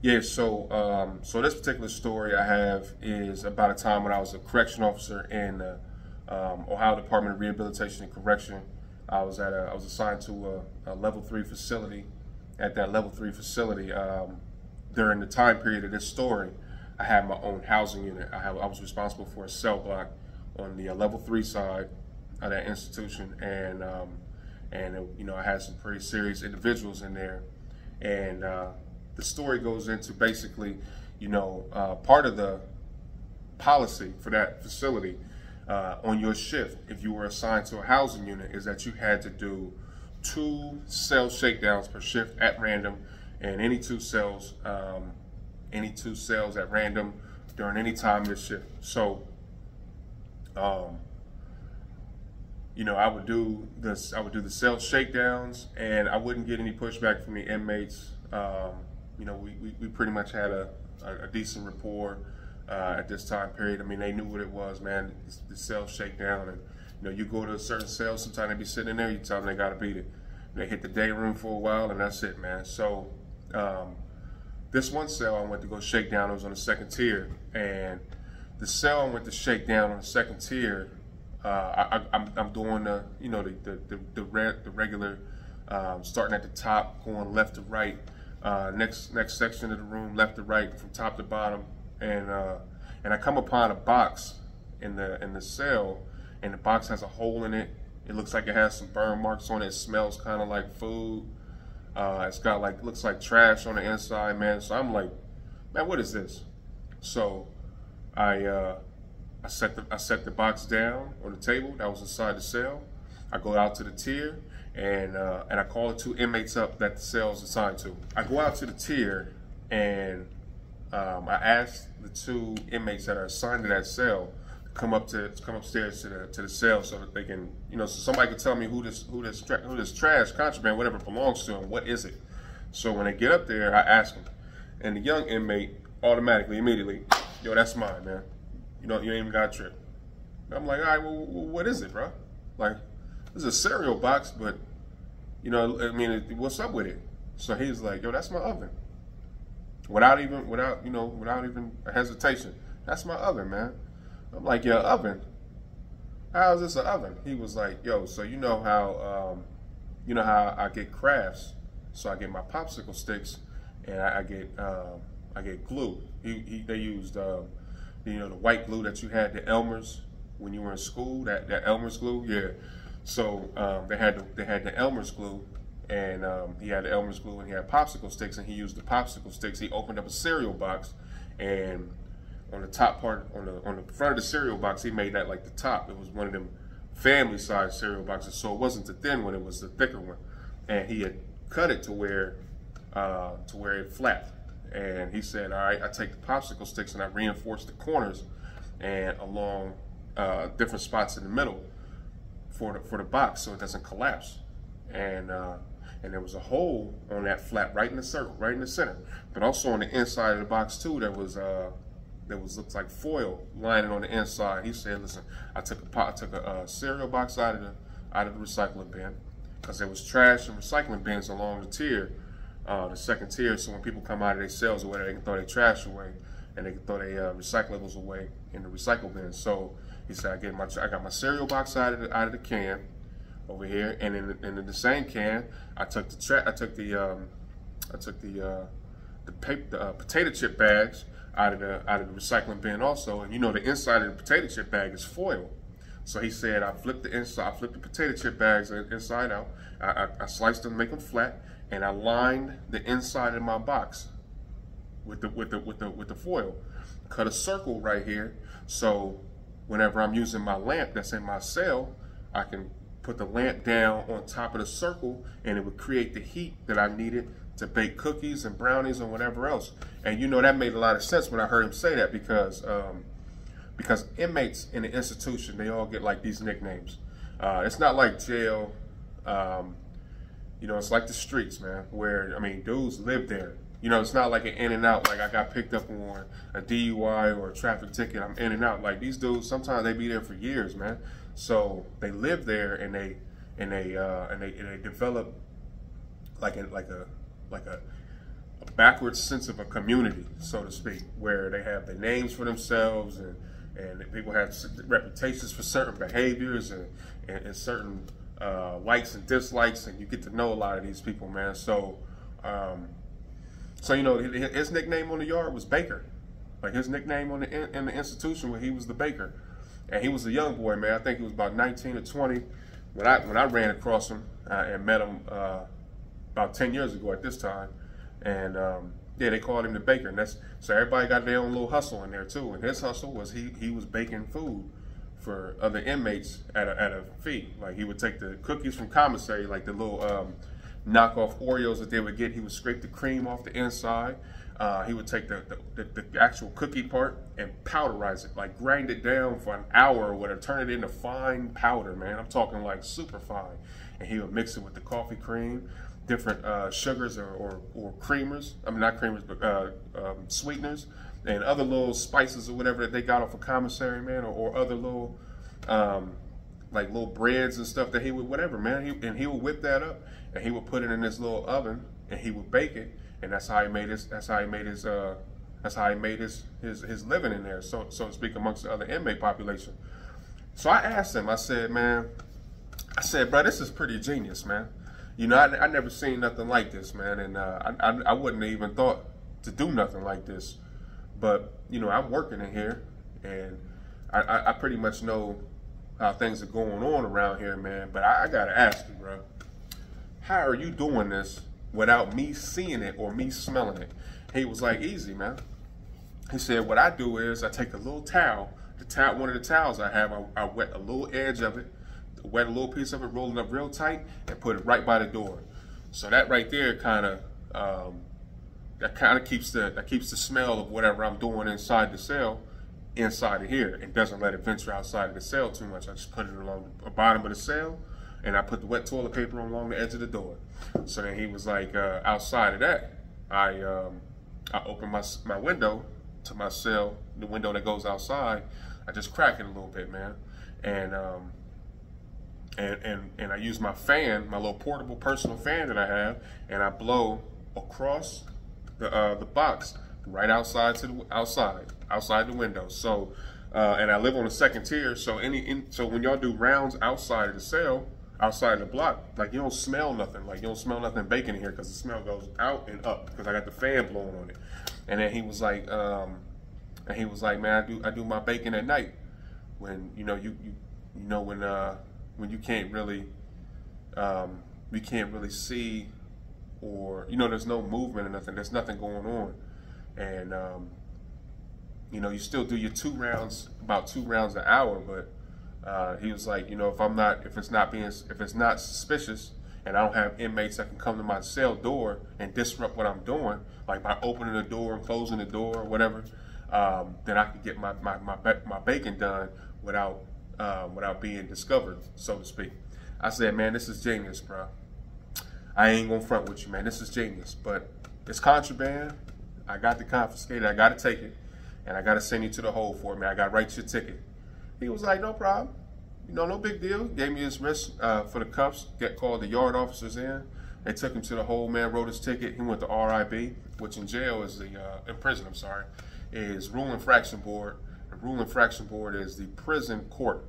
Yeah, so this particular story I have is about a time when I was a correction officer in the Ohio Department of Rehabilitation and Correction. I was assigned to a level 3 facility. At that level 3 facility, during the time period of this story, I had my own housing unit. I was responsible for a cell block on the level 3 side of that institution, and I had some pretty serious individuals in there, and the story goes into basically, part of the policy for that facility on your shift, if you were assigned to a housing unit, is that you had to do 2 cell shakedowns per shift at random, and any two cells at random during any time of the shift. So, I would do the cell shakedowns, and I wouldn't get any pushback from the inmates. We pretty much had a decent rapport at this time period. I mean, they knew what it was, man. The cell shakedown, and you go to a certain cell, sometimes they be sitting in there, you tell them they got to beat it. They hit the day room for a while, and that's it, man. So this one cell I went to go shake down, it was on the 2nd tier, and the cell I went to shake down on the 2nd tier, I'm doing the regular, starting at the top, going left to right, next section of the room, left to right, from top to bottom, and I come upon a box in the cell, and the box has a hole in it. It looks like it has some burn marks on it. It smells kind of like food. It's got looks like trash on the inside, man. So I'm like, man, what is this? So I set the box down on the table that was inside the cell. I go out to the tier, and I call the 2 inmates up that the cell is assigned to. I go out to the tier, and I ask the 2 inmates that are assigned to that cell to come upstairs to the cell, so that they can, so somebody can tell me who this trash, contraband, whatever it belongs to, and what is it. So when they get up there, I ask them, and the young inmate automatically, immediately, yo, that's mine, man. You ain't even got a trip. I'm like, all right, well, what is it, bro? Like, this is a cereal box, but what's up with it? So he's like, yo, that's my oven. Without even a hesitation, that's my oven, man. I'm like, your oven? How is this an oven? He was like, yo, so you know how I get crafts. So I get my popsicle sticks, and I get glue. They used the white glue that you had, the Elmer's, when you were in school, that Elmer's glue, yeah. So they had the Elmer's glue, and he had the Elmer's glue, and he had popsicle sticks, and he used the popsicle sticks. He opened up a cereal box, and on the top part, on the front of the cereal box, he made that like the top. It was one of them family-sized cereal boxes, so it wasn't the thin one; it was the thicker one. And he had cut it to where it flapped. And he said, all right, I take the popsicle sticks and I reinforce the corners and along different spots in the middle for the box, so it doesn't collapse. And there was a hole on that flap right in the circle, right in the center, but also on the inside of the box too. Looks like foil lining on the inside. He said, listen, I took a cereal box out of the recycling bin, because there was trash and recycling bins along the tier, the 2nd tier. So when people come out of their cells or whatever, they can throw their trash away, and they can throw their recyclables away in the recycle bin. So he said, I got my cereal box out of the can over here, and in the same can, I took the potato chip bags out of the recycling bin also. And the inside of the potato chip bag is foil. So he said, I flipped the potato chip bags inside out. I sliced them, make them flat, and I lined the inside of my box with the foil. Cut a circle right here, so whenever I'm using my lamp that's in my cell, I can put the lamp down on top of the circle, and it would create the heat that I needed to bake cookies and brownies and whatever else. And that made a lot of sense when I heard him say that, because inmates in the institution, they all get like these nicknames. It's not like jail. It's like the streets, man, where, dudes live there. It's not like an in and out, like I got picked up on a DUI or a traffic ticket, I'm in and out. Like, these dudes, sometimes they be there for years, man. So they live there, and they develop like a backwards sense of a community, so to speak, where they have their names for themselves, and people have reputations for certain behaviors and certain likes and dislikes, and you get to know a lot of these people, man. So, you know, his nickname on the yard was Baker. Like his nickname in the institution where he was the Baker, and he was a young boy, man. I think he was about 19 or 20 when I ran across him and met him about 10 years ago at this time, and yeah, they called him the Baker, and so everybody got their own little hustle in there too. And his hustle was he was baking food for other inmates at a fee. Like he would take the cookies from commissary, like the little knockoff Oreos that they would get. He would scrape the cream off the inside. He would take the actual cookie part and powderize it, like grind it down for an hour or whatever, turn it into fine powder, man. I'm talking like super fine. And he would mix it with the coffee cream, different sugars or creamers. I mean, not creamers, but sweeteners and other little spices or whatever that they got off of commissary, man, or other little like little breads and stuff that he would, whatever, man. And he would whip that up and he would put it in this little oven and he would bake it. And that's how he made his living in there, so to speak, amongst the other inmate population. So I asked him, I said, bro, this is pretty genius, man. You know, I never seen nothing like this, man, and I wouldn't have even thought to do nothing like this. But you know, I'm working in here, and I pretty much know how things are going on around here, man. But I gotta ask you, bro, how are you doing this without me seeing it or me smelling it? He was like, easy, man. He said, what I do is I take a little towel, one of the towels I have, I wet a little edge of it, wet a little piece of it, roll it up real tight, and put it right by the door. So that right there kind of keeps the smell of whatever I'm doing inside the cell inside of here, and doesn't let it venture outside of the cell too much. I just put it along the bottom of the cell, and I put the wet toilet paper along the edge of the door. So then he was like, outside of that, I open my window to my cell, the window that goes outside. I just crack it a little bit, man, and I use my fan, my little portable personal fan that I have, and I blow across the box right outside the window. So and I live on the second tier, so so when y'all do rounds outside of the cell, outside of the block, like you don't smell nothing. Like you don't smell nothing baking in here because the smell goes out and up because I got the fan blowing on it. And then he was like, man, I do my baking at night when you know when you can't really see, or there's no movement or nothing. There's nothing going on, and you still do your about two rounds an hour, but. He was like, if it's not suspicious, and I don't have inmates that can come to my cell door and disrupt what I'm doing, like by opening the door and closing the door or whatever, then I can get my baking done without being discovered, so to speak. I said, man, this is genius, bro. I ain't gonna front with you, man. This is genius, but it's contraband. I got to confiscate it. I got to take it, and I got to send you to the hole for it, man. I got to write your ticket. He was like, no problem. No big deal. Gave me his wrist for the cuffs. Called the yard officers in. They took him to the hole, man, wrote his ticket. He went to RIB, which in jail is in prison, I'm sorry, is Rule Infraction Board. The Rule Infraction Board is the prison court.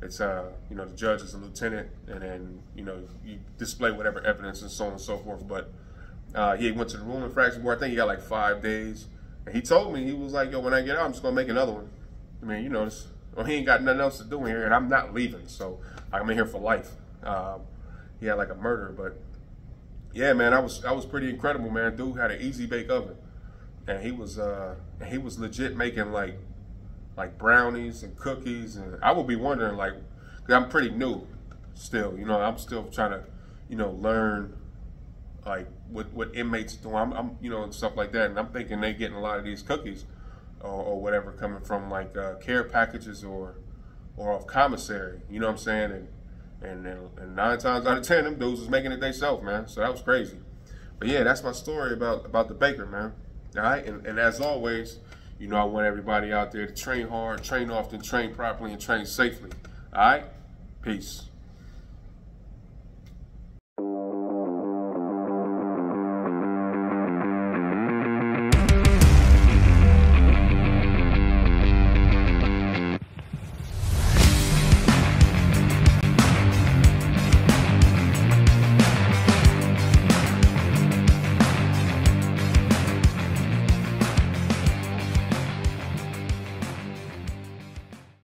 It's, the judge is a lieutenant, and then, you display whatever evidence and so on and so forth. But he went to the Rule Infraction Board. I think he got like 5 days. And he told me, he was like, yo, when I get out, I'm just going to make another one. I mean, well, he ain't got nothing else to do in here, and I'm not leaving, so I'm in here for life. He had like a murder, but yeah, man, I was pretty incredible, man. Dude had an easy bake oven, and he was legit making like brownies and cookies, and I would be wondering, like, 'cause I'm pretty new still, I'm still trying to learn like what inmates do. I'm and stuff like that, and I'm thinking they getting a lot of these cookies or whatever coming from like care packages or off commissary, you know what I'm saying? And 9 times out of 10, them dudes was making it themselves, man. So that was crazy. But yeah, that's my story about the baker, man. All right, and as always, I want everybody out there to train hard, train often, train properly, and train safely. All right, peace.